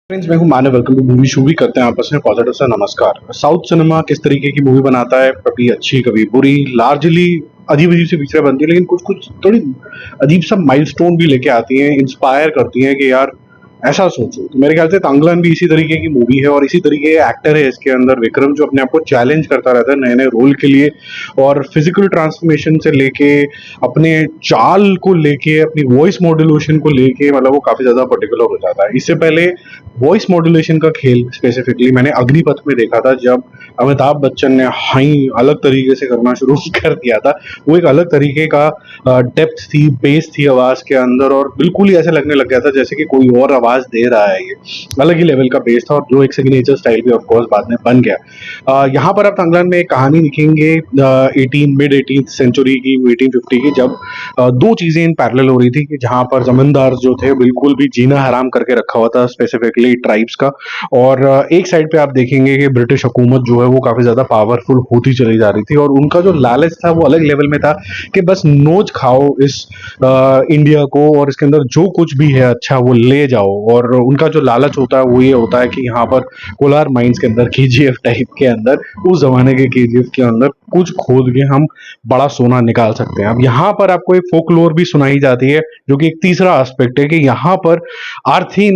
Friends, मैं हूं Manav. Welcome to movie shoovie. करते हैं आपस में पॉजिटिव सा नमस्कार। साउथ सिनेमा किस तरीके की मूवी बनाता है, कभी अच्छी कभी बुरी, लार्जली अजीब अजीब सी पिक्चरें बनती है, लेकिन कुछ कुछ थोड़ी अजीब सा माइलस्टोन भी लेके आती हैं, इंस्पायर करती हैं कि यार ऐसा सोचो। तो मेरे ख्याल से तांगलान भी इसी तरीके की मूवी है, और इसी तरीके के एक्टर है इसके अंदर विक्रम, जो अपने आप को चैलेंज करता रहता है नए नए रोल के लिए, और फिजिकल ट्रांसफॉर्मेशन से लेके अपने चाल को लेके, अपनी वॉइस मॉड्यूलेशन को लेके, मतलब वो काफी ज्यादा पर्टिकुलर हो जाता है। इससे पहले वॉइस मॉड्यूलेशन का खेल स्पेसिफिकली मैंने अग्निपथ में देखा था, जब अमिताभ बच्चन ने हाई अलग तरीके से करना शुरू कर दिया था। वो एक अलग तरीके का डेप्थ थी, बेस थी आवाज के अंदर, और बिल्कुल ही ऐसे लगने लग गया था जैसे कि कोई और आवाज दे रहा है। ये अलग ही लेवल का बेस था, और जो एक सिग्नेचर स्टाइल भी ऑफकोर्स बाद में बन गया। यहाँ पर आप तांगलान में एक कहानी दिखेंगे 18 मिड 18th सेंचुरी की, 1850 की, जब दो चीजें इन पैरेलल हो रही थी कि जहां पर जमींदार जो थे बिल्कुल भी जीना हराम करके रखा हुआ था, स्पेसिफिकली ट्राइब्स का। और एक साइड पे आप देखेंगे कि ब्रिटिश हुकूमत जो है वो काफी ज्यादा पावरफुल होती चली जा रही थी, और उनका जो लालच था वो अलग लेवल में था कि बस नोच खाओ इस इंडिया को, और इसके अंदर जो कुछ भी है अच्छा वो ले जाओ। और उनका जो लालच होता है वो ये होता है कि यहाँ पर कोलार माइंस के अंदर, केजीएफ टाइप के अंदर, उस जमाने के केजीएफ के अंदर कुछ खोद के हम बड़ा सोना निकाल सकते हैं। अब यहाँ पर आपको एक फोकलोर भी सुनाई जाती है, जो कि एक तीसरा एस्पेक्ट है कि यहाँ पर आर्थी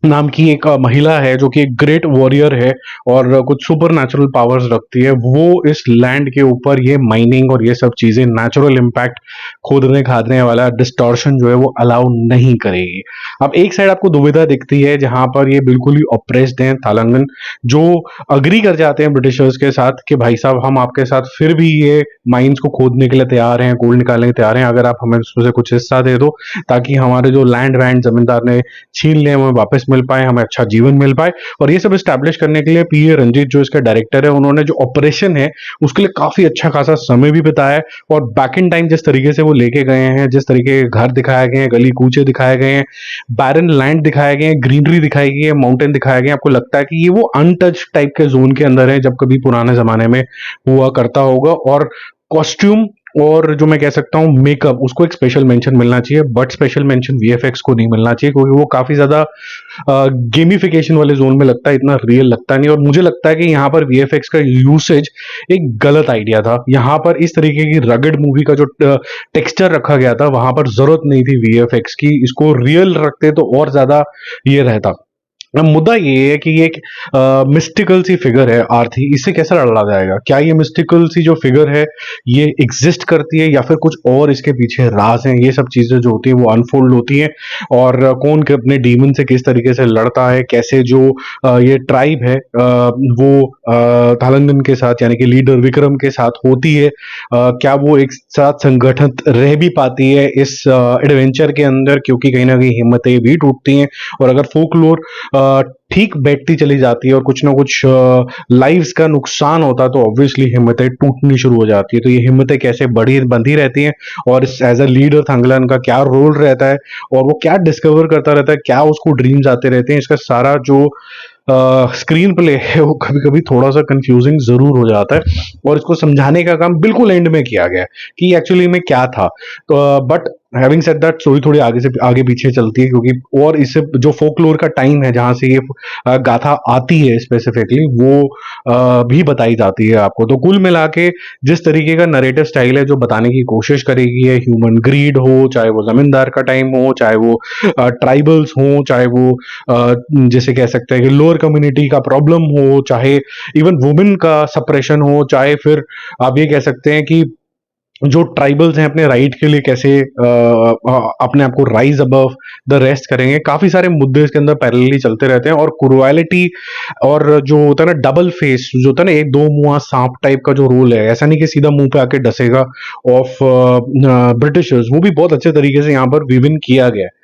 नाम की एक महिला है, जो कि एक ग्रेट वॉरियर है और कुछ सुपर नेचुरल पावर्स रखती है। वो इस लैंड के ऊपर ये माइनिंग और ये सब चीजें, नेचुरल इम्पैक्ट, खोदने खादने वाला डिस्टॉर्शन जो है वो अलाउ नहीं करेगी। अब एक साइड आपको दुविधा दिखती है जहां पर ये बिल्कुल ही ऑप्रेस्ड हैं थालंगन, जो अग्री कर जाते हैं ब्रिटिशर्स के साथ कि भाई साहब हम आपके साथ फिर भी ये माइंस को खोदने के लिए तैयार हैं, गोल्ड निकालने के तैयार हैं, अगर आप हमें उसमें से कुछ हिस्सा दे दो, ताकि हमारे जो लैंड वैंड जमींदार ने छीन ले हमें वापस मिल पाए, हमें अच्छा जीवन मिल पाए। और ये सब स्टैब्लिश करने के लिए पीए रंजीत जो इसका डायरेक्टर है, उन्होंने जो ऑपरेशन है उसके लिए काफी अच्छा खासा समय भी बिताया है। और बैक इन टाइम जिस तरीके से वो लेके गए हैं, जिस तरीके के घर दिखाए गए हैं, गली कूचे दिखाए गए हैं, बैरन लैंड दिखाए गए हैं, ग्रीनरी दिखाई गई है, माउंटेन दिखाए गए हैं, आपको लगता है कि ये वो अनटच टाइप के जोन के अंदर है जब कभी पुराने जमाने में हुआ करता होगा। और कॉस्ट्यूम और जो मैं कह सकता हूँ मेकअप, उसको एक स्पेशल मेंशन मिलना चाहिए, बट स्पेशल मेंशन वीएफएक्स को नहीं मिलना चाहिए, क्योंकि वो काफी ज्यादा गेमिफिकेशन वाले जोन में लगता है, इतना रियल लगता नहीं। और मुझे लगता है कि यहाँ पर वीएफएक्स का यूसेज एक गलत आइडिया था। यहाँ पर इस तरीके की रगड मूवी का जो टेक्सचर रखा गया था, वहां पर जरूरत नहीं थी वीएफएक्स की। इसको रियल रखते तो और ज्यादा ये रहता। अब मुद्दा ये है कि ये एक मिस्टिकल सी फिगर है आरती, इससे कैसे लड़ा जाएगा? क्या ये मिस्टिकल सी जो फिगर है ये एग्जिस्ट करती है, या फिर कुछ और इसके पीछे राज हैं? ये सब चीजें जो होती हैं वो अनफोल्ड होती हैं, और कौन के अपने डीमन से किस तरीके से लड़ता है, कैसे जो ये ट्राइब है वो थालंगन के साथ, यानी कि लीडर विक्रम के साथ होती है, क्या वो एक साथ संगठित रह भी पाती है इस एडवेंचर के अंदर, क्योंकि कहीं ना कहीं हिम्मतें भी टूटती हैं। और अगर फोकलोर ठीक बैठती चली जाती है और कुछ ना कुछ लाइव्स का नुकसान होता है, तो ऑब्वियसली हिम्मतें टूटनी शुरू हो जाती है। तो ये हिम्मतें कैसे बढ़ी बंधी रहती हैं, और एज अ लीडर थांगलान का क्या रोल रहता है, और वो क्या डिस्कवर करता रहता है, क्या उसको ड्रीम्स आते रहते हैं, इसका सारा जो स्क्रीन प्ले है वो कभी कभी थोड़ा सा कंफ्यूजिंग जरूर हो जाता है। और इसको समझाने का काम बिल्कुल एंड में किया गया है कि एक्चुअली में क्या था। तो but having said that, story थोड़ी आगे से आगे पीछे चलती है, क्योंकि और इससे जो फोकलोर का टाइम है जहां से ये गाथा आती है स्पेसिफिकली, वो भी बताई जाती है आपको। तो कुल मिला के जिस तरीके का नरेटिव स्टाइल है जो बताने की कोशिश करेगी है, ह्यूमन ग्रीड हो, चाहे वो जमींदार का टाइम हो, चाहे वो ट्राइबल्स हो, चाहे वो जैसे कह सकते हैं कि लोअर कम्युनिटी का प्रॉब्लम हो, चाहे इवन वुमेन का सप्रेशन हो, चाहे फिर आप ये कह सकते हैं कि जो ट्राइबल्स हैं अपने राइट के लिए कैसे अपने आप को राइज अबव द रेस्ट करेंगे। काफी सारे मुद्दे इसके अंदर पैरेलली चलते रहते हैं। और क्रुएलिटी और जो होता है ना डबल फेस, जो होता है ना एक दो मुंहा सांप टाइप का जो रोल है, ऐसा नहीं कि सीधा मुंह पे आके डसेगा ऑफ ब्रिटिशर्स, वो भी बहुत अच्छे तरीके से यहाँ पर विविन किया गया है।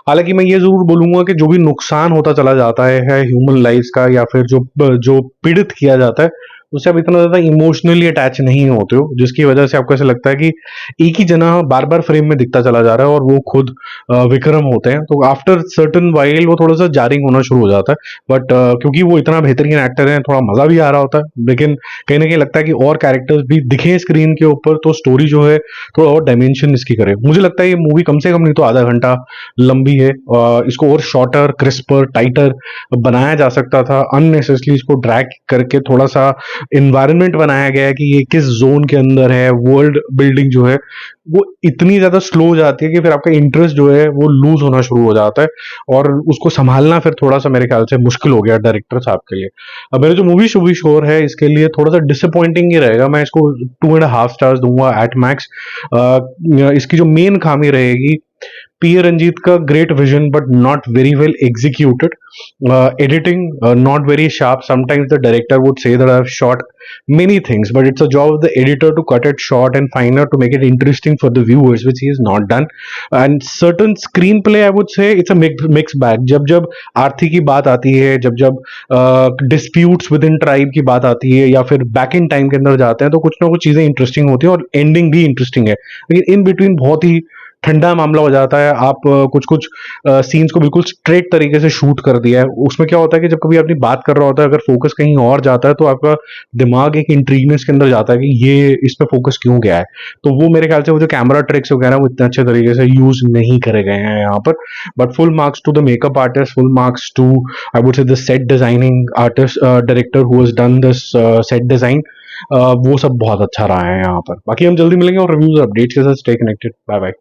हालांकि मैं ये जरूर बोलूंगा कि जो भी नुकसान होता चला जाता है ह्यूमन लाइफ का, या फिर जो जो पीड़ित किया जाता है, उससे आप इतना ज़्यादा इमोशनली अटैच नहीं होते हो, जिसकी वजह से आपको ऐसा लगता है कि एक ही जना बार-बार फ्रेम में दिखता चला जा रहा है और वो खुद विक्रम होते हैं। तो आफ्टर सर्टेन व्हाइल वो थोड़ा-सा जारिंग होना शुरू हो जाता है। बट क्योंकि वो इतना बेहतरीन एक्टर है, थोड़ा मज़ा भी आ रहा होता है। लेकिन कहीं न कहीं लगता है कि और कैरेक्टर्स भी दिखें स्क्रीन के ऊपर, तो स्टोरी जो है थोड़ा और डायमेंशन इसकी करे। मुझे लगता है ये मूवी कम से कम नहीं तो आधा घंटा लंबी है। इसको और शॉर्टर, क्रिस्पर, टाइटर बनाया जा सकता था। अननेसेसरली इसको ड्रैग करके थोड़ा-सा एनवायरनमेंट बनाया गया है कि ये किस ज़ोन के अंदर है, वर्ल्ड बिल्डिंग जो है, वो इतनी ज़्यादा स्लो हो जाती है कि फिर आपका इंटरेस्ट जो है वो लूज़ होना शुरू हो जाता है और उसको सँभालना फिर थोड़ा-सा मेरे ख्याल से मुश्किल हो गया डायरेक्टर साहब के लिए। अब मेरा जो मूवी शूवी शोर है इसके लिए थोड़ा-सा डिसअपॉइंटिंग ही रहेगा। मैं इसको 2 एंड हाफ स्टार्स दूँगा एट मैक्स। इसकी जो मेन खामी रहेगी, पी. ए. रंजीत का great vision but not very well executed. Editing not very sharp. Sometimes the director would say that I've shot many things, but it's a job of the editor to cut it short and finer to make it interesting for the viewers, which he has not done. And certain screenplay, I would say it's a mixed bag. जब जब आरती की बात आती है, जब जब disputes with in tribe की बात आती है, या फिर बैक इन टाइम के अंदर जाते हैं, तो कुछ ना कुछ चीजें इंटरेस्टिंग होती हैं और एंडिंग भी इंटरेस्टिंग है। लेकिन इन बिटवीन बहुत ही ठंडा मामला हो जाता है। आप कुछ कुछ सीन्स को बिल्कुल स्ट्रेट तरीके से शूट कर दिया है। उसमें क्या होता है कि जब कभी अपनी बात कर रहा होता है, अगर फोकस कहीं और जाता है तो आपका दिमाग एक इंट्रीगनेस के अंदर जाता है कि ये इस पे फोकस क्यों गया है। तो वो मेरे ख्याल से वो जो कैमरा ट्रिक्स वगैरह वो इतने अच्छे तरीके से यूज नहीं करे गए हैं यहाँ पर। But full marks to the makeup artist, full marks to I would say the set designing artist, director who has done this set design. वो सब बहुत अच्छा रहा है यहाँ पर। बाकी हम जल्दी मिलेंगे और रिव्यूज और अपडेट्स के साथ। Stay connected. Bye bye.